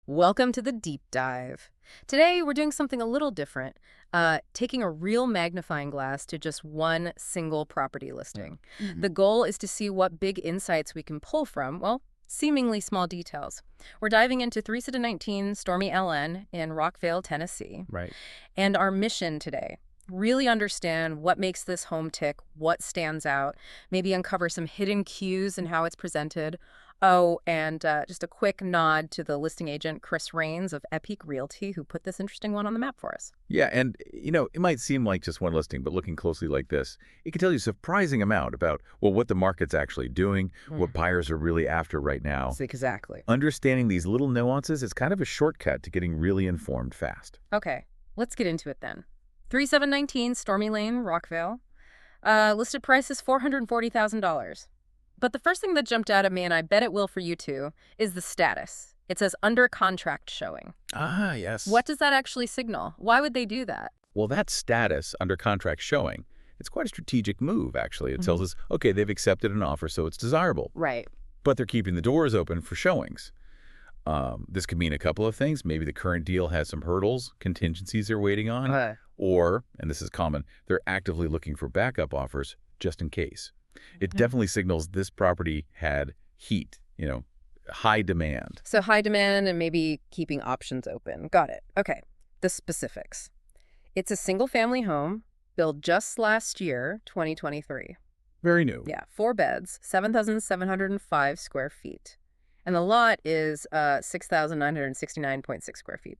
Welcome to the deep dive. Today, we're doing something a little different, taking a real magnifying glass to just one single property listing. The goal is to see what big insights we can pull from, well, seemingly small details. We're diving into 319 Stormy Ln in Rockvale, Tennessee. Right. And our mission today, really understand what makes this home tick, what stands out, maybe uncover some hidden cues in how it's presented. Oh, and just a quick nod to the listing agent, Chris Rains of Epique Realty, who put this interesting one on the map for us. Yeah, and it might seem like just one listing, but looking closely like this, it can tell you a surprising amount about, well, what the market's actually doing, what buyers are really after right now. Exactly. Understanding these little nuances is kind of a shortcut to getting really informed fast. Okay, let's get into it then. 3719 Stormy Lane, Rockvale. Listed price is $440,000. But the first thing that jumped out at me, and I bet it will for you too, is the status. It says under contract showing. Ah, yes. What does that actually signal? Why would they do that? Well, that status, under contract showing, it's quite a strategic move, actually. It tells us, okay, they've accepted an offer, so it's desirable. Right. But they're keeping the doors open for showings. This could mean a couple of things. Maybe the current deal has some hurdles, contingencies they're waiting on, or, and this is common, they're actively looking for backup offers just in case. It definitely signals this property had heat, high demand. So high demand and maybe keeping options open. Got it. Okay. The specifics. It's a single-family home built just last year, 2023. Very new. Yeah, 4 beds, 7,705 square feet. And the lot is 6,969.6 square feet.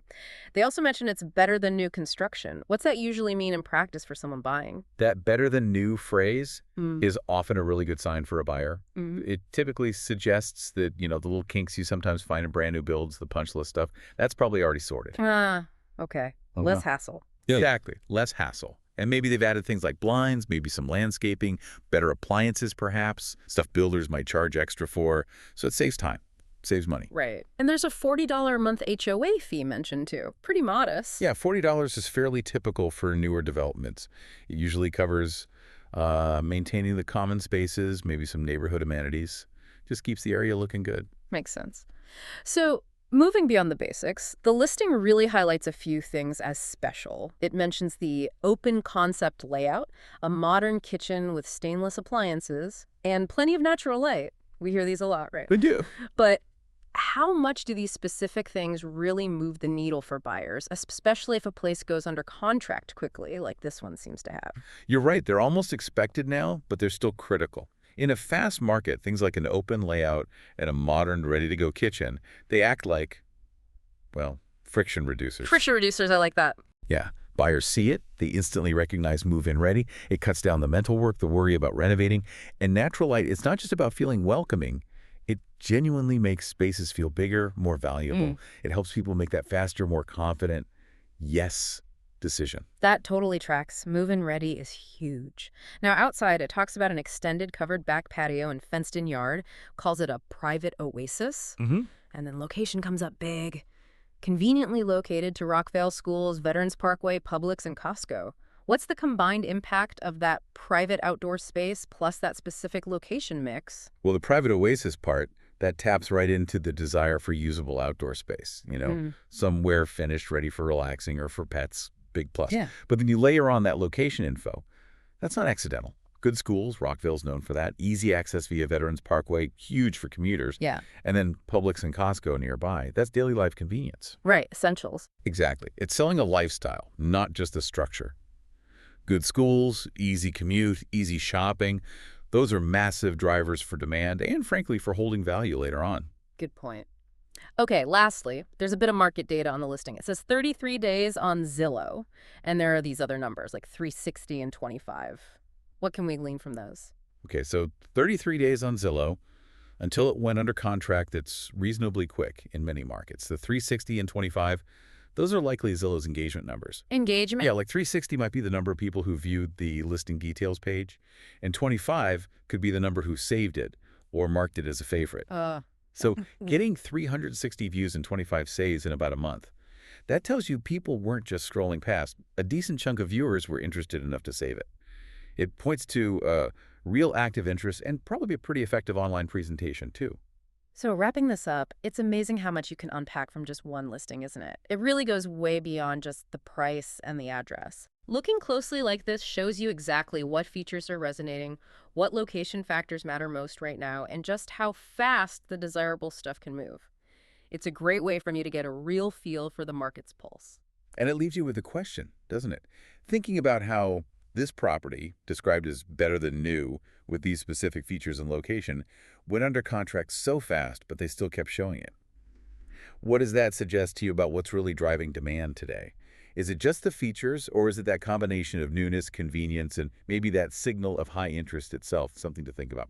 They also mentioned it's better than new construction. What's that usually mean in practice for someone buying? That better than new phrase is often a really good sign for a buyer. It typically suggests that, the little kinks you sometimes find in brand new builds, the punch list stuff, that's probably already sorted. Okay. Less hassle. Yeah. Exactly. Less hassle. And maybe they've added things like blinds, maybe some landscaping, better appliances perhaps, stuff builders might charge extra for. So it saves time. Saves money. Right. And there's a $40 a month HOA fee mentioned too. Pretty modest. Yeah, $40 is fairly typical for newer developments. It usually covers maintaining the common spaces, maybe some neighborhood amenities. Just keeps the area looking good. Makes sense. So moving beyond the basics, the listing really highlights a few things as special. It mentions the open concept layout, a modern kitchen with stainless appliances, and plenty of natural light. We hear these a lot, right? They do. But how much do these specific things really move the needle for buyers, especially if a place goes under contract quickly, like this one seems to have? You're right. They're almost expected now, but they're still critical. In a fast market, things like an open layout and a modern, ready-to-go kitchen, they act like, well, friction reducers. Friction reducers, I like that. Yeah. Buyers see it. They instantly recognize move-in ready. It cuts down the mental work, the worry about renovating. And natural light, it's not just about feeling welcoming. It genuinely makes spaces feel bigger, more valuable. It helps people make that faster, more confident yes decision. That totally tracks. Move-in ready is huge. Now, outside, it talks about an extended covered back patio and fenced-in yard, calls it a private oasis. And then location comes up big. Conveniently located to Rockvale schools, Veterans Parkway, Publix, and Costco. What's the combined impact of that private outdoor space plus that specific location mix? Well, the private oasis part, that taps right into the desire for usable outdoor space, somewhere finished, ready for relaxing or for pets, big plus. Yeah. But then you layer on that location info. That's not accidental. Good schools, Rockvale's known for that. Easy access via Veterans Parkway, huge for commuters. Yeah. And then Publix and Costco nearby. That's daily life convenience. Right, essentials. Exactly. It's selling a lifestyle, not just a structure. Good schools, easy commute, easy shopping. Those are massive drivers for demand and, frankly, for holding value later on. Good point. Okay, lastly, there's a bit of market data on the listing. It says 33 days on Zillow, and there are these other numbers like 360 and 25. What can we glean from those? Okay, so 33 days on Zillow until it went under contract. That's reasonably quick in many markets. The 360 and 25, those are likely Zillow's engagement numbers. Engagement? Yeah, like 360 might be the number of people who viewed the listing details page, and 25 could be the number who saved it or marked it as a favorite. So getting 360 views and 25 saves in about a month, that tells you people weren't just scrolling past. A decent chunk of viewers were interested enough to save it. It points to real active interest and probably a pretty effective online presentation, too. So wrapping this up, it's amazing how much you can unpack from just one listing, isn't it? It really goes way beyond just the price and the address. Looking closely like this shows you exactly what features are resonating, what location factors matter most right now, and just how fast the desirable stuff can move. It's a great way for you to get a real feel for the market's pulse. And it leaves you with a question, doesn't it? Thinking about how this property, described as better than new, with these specific features and location, went under contract so fast, but they still kept showing it. What does that suggest to you about what's really driving demand today? Is it just the features, or is it that combination of newness, convenience, and maybe that signal of high interest itself? Something to think about.